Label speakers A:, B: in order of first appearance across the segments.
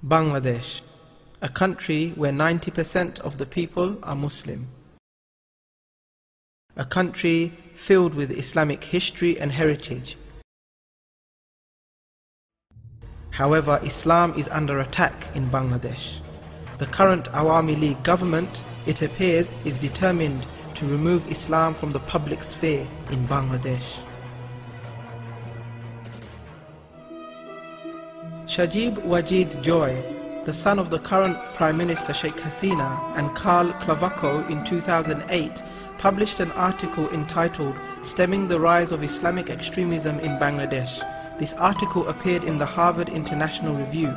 A: Bangladesh, a country where 90% of the people are Muslim. A country filled with Islamic history and heritage. However, Islam is under attack in Bangladesh. The current Awami League government, it appears, is determined to remove Islam from the public sphere in Bangladesh. Shajib Wajid Joy, the son of the current Prime Minister Sheikh Hasina, and Karl Clavako in 2008 published an article entitled "Stemming the Rise of Islamic Extremism in Bangladesh." This article appeared in the Harvard International Review,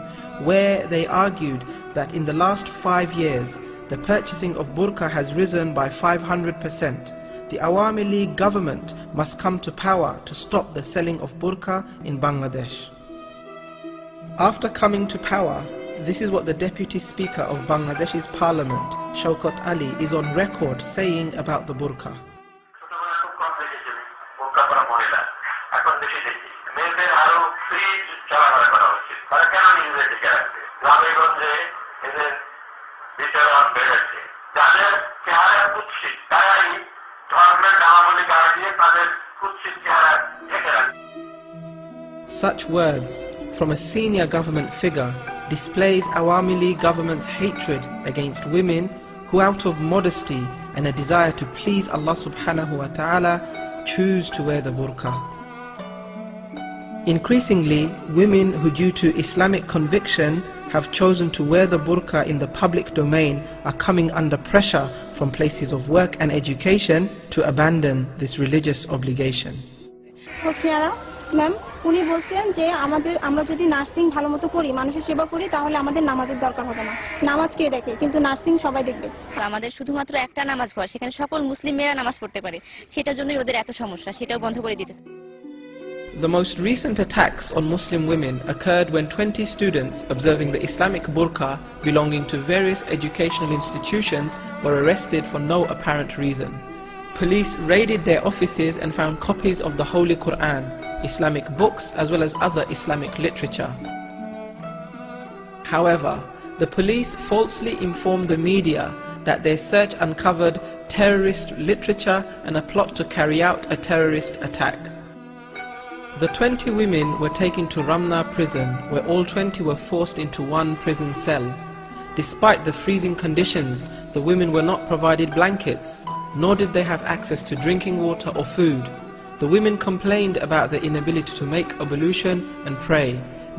A: where they argued that in the last 5 years, the purchasing of burqa has risen by 500%. The Awami League government must come to power to stop the selling of burqa in Bangladesh. After coming to power, this is what the Deputy Speaker of Bangladesh's Parliament, Shaukat Ali, is on record saying about the burqa. Such words from a senior government figure displays Awami League government's hatred against women who, out of modesty and a desire to please Allah subhanahu wa ta'ala, choose to wear the burqa. Increasingly, women who, due to Islamic conviction, have chosen to wear the burqa in the public domain are coming under pressure from places of work and education to abandon this religious obligation.
B: Ma'am উনি বলছেন যে আমরা যদি nursing ভালোমতো করি, মানুষের সেবা করি, তাহলে আমাদের নামাজের দরকার হবে না। নামাজ কে দেখে, কিন্তু নার্সিং সবাই দেখবে।
C: আমাদের শুধুমাত্র একটা নামাজ ঘর, সেখানে সকল মুসলিম মেয়েরা নামাজ পড়তে পারে, সেটার জন্যই ওদের এত সমস্যা, সেটাও বন্ধ করে দিতে।
A: The most recent attacks on Muslim women occurred when 20 students observing the Islamic burqa belonging to various educational institutions were arrested for no apparent reason. Police raided their offices and found copies of the Holy Quran, Islamic books, as well as other Islamic literature. However, the police falsely informed the media that their search uncovered terrorist literature and a plot to carry out a terrorist attack. The 20 women were taken to Ramna prison, where all 20 were forced into one prison cell. Despite the freezing conditions, the women were not provided blankets, nor did they have access to drinking water or food. The women complained about their inability to make ablution and pray.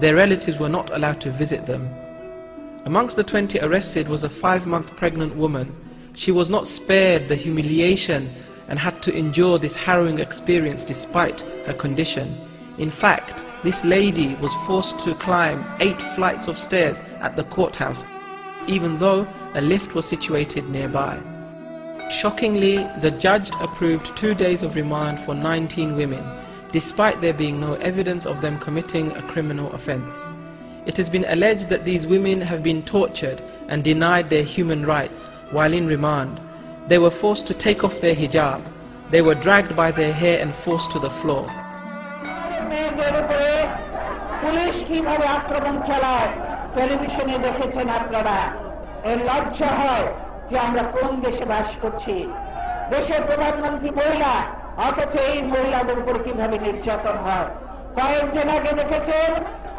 A: Their relatives were not allowed to visit them. Amongst the 20 arrested was a 5-month pregnant woman. She was not spared the humiliation and had to endure this harrowing experience despite her condition. In fact, this lady was forced to climb 8 flights of stairs at the courthouse, even though a lift was situated nearby. Shockingly, the judge approved 2 days of remand for 19 women, despite there being no evidence of them committing a criminal offence. It has been alleged that these women have been tortured and denied their human rights while in remand. They were forced to take off their hijab. They were dragged by their hair and forced to the floor.
D: যে আমরা কোন দেশে বাস করছি, দেশের প্রধানমন্ত্রী মহিলা, অথচ এই মহিলাদের উপর কিভাবে নির্যাতন হয়। কয়েকদিন আগে দেখেছেন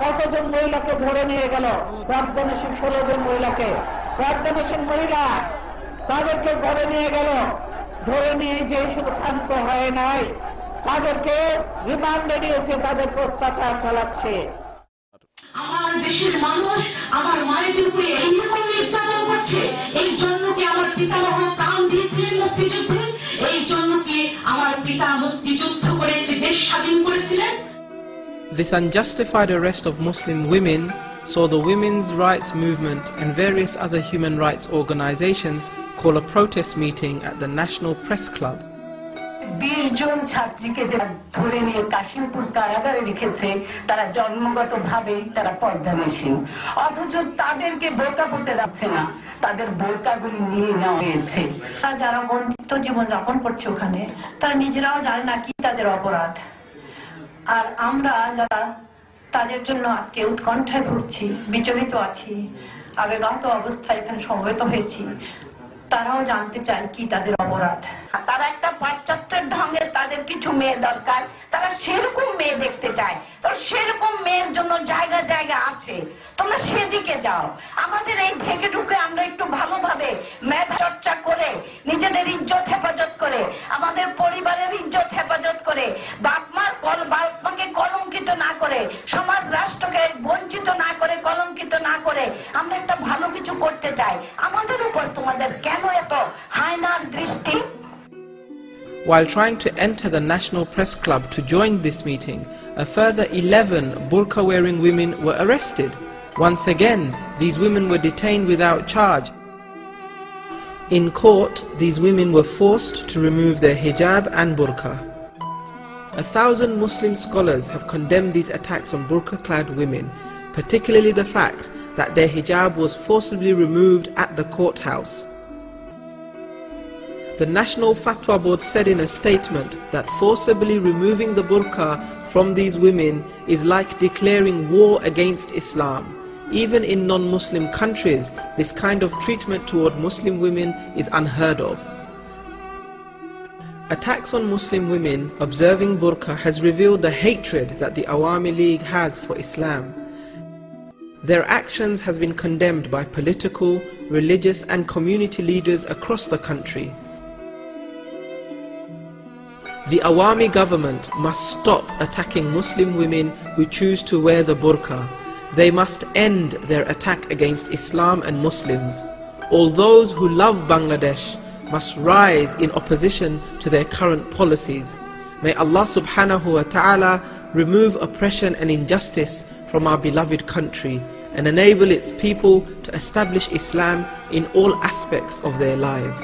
D: কতজন মহিলাকে ধরে নিয়ে গেল, প্রাপ্তবয়স্ক 16 জন মহিলাকে, প্রাপ্তবয়স্ক মহিলা, তাদেরকে ধরে নিয়ে গেল। ধরে নিয়ে যে শুধু ক্ষান্ত হয় নাই, তাদেরকে রিমান্ডে নিয়েছে, তাদেরকে অত্যাচার চালাচ্ছে।
E: আমার দেশের মানুষ আমার মায়ের উপরে এইরকম নির্যাতন করছে, এই জন্য কি আমার পিতামহ প্রাণ দিয়েছিলেন মুক্তিযুদ্ধে? এই জন্য কি আমার পিতা মুক্তিযুদ্ধ করে একটি দেশ স্বাধীন করেছিলেন?
A: This unjustified arrest of Muslim women saw the women's rights movement and various other human rights organizations call a protest meeting at the National Press Club.
F: 20 জন ছাত্রীকে যারা ধরে নিয়ে কাশিমপুর কারাগারে রেখেছে, তারা জন্মগতভাবেই তারা পর্দানসীন, অথচ তাদেরকে বোরকা পরতে যাচ্ছে না, তাদের বোরকাগুলি নিয়ে নেওয়া হয়েছে।
G: যারা বন্দিত্ব জীবন যাপন করছে ওখানে, তারা নিজেরাও জানে না কি তাদের অপরাধ। আর আমরা যারা তাদের জন্য আজকে উৎকণ্ঠায় ভুগছি, বিচলিত আছি, আবেগাহত অবস্থায় এখানে সমবেত হয়েছি। তারাও জানতে চায় কি তাদের অপরাধ।
F: তারা একটা পাশ্চাত্যের ঢঙের তাদের কিছু মেয়ে দরকার, তারা সেরকম মেয়ে দেখতে চায়। তো সেরকম মেয়ের জন্য জায়গা জায়গা আছে, তোমরা সেদিকে যাও। আমাদের এই ঢেকে ঢুকে আমরা একটু ভালোভাবে মেধা চর্চা করে, নিজেদের ইজ্জত হেফাজত করে, আমাদের পরিবারের ইজ্জত হেফাজত করে, বাপমাকে কলঙ্কিত না করে, সমাজ রাষ্ট্রকে বঞ্চিত না করে, কলঙ্কিত না করে আমরা একটা ভালো কিছু করতে চাই। আমাদের উপর তোমাদের কেন এত হায়নার দৃষ্টি?
A: While trying to enter the National Press Club to join this meeting, a further 11 burqa-wearing women were arrested. Once again, these women were detained without charge. In court, these women were forced to remove their hijab and burqa. 1,000 Muslim scholars have condemned these attacks on burqa-clad women, particularly the fact that their hijab was forcibly removed at the courthouse. The National Fatwa Board said in a statement that forcibly removing the burqa from these women is like declaring war against Islam. Even in non-Muslim countries, this kind of treatment toward Muslim women is unheard of. Attacks on Muslim women observing burqa has revealed the hatred that the Awami League has for Islam. Their actions has been condemned by political, religious and community leaders across the country. The Awami government must stop attacking Muslim women who choose to wear the burqa. They must end their attack against Islam and Muslims. All those who love Bangladesh must rise in opposition to their current policies. May Allah subhanahu wa ta'ala remove oppression and injustice from our beloved country and enable its people to establish Islam in all aspects of their lives.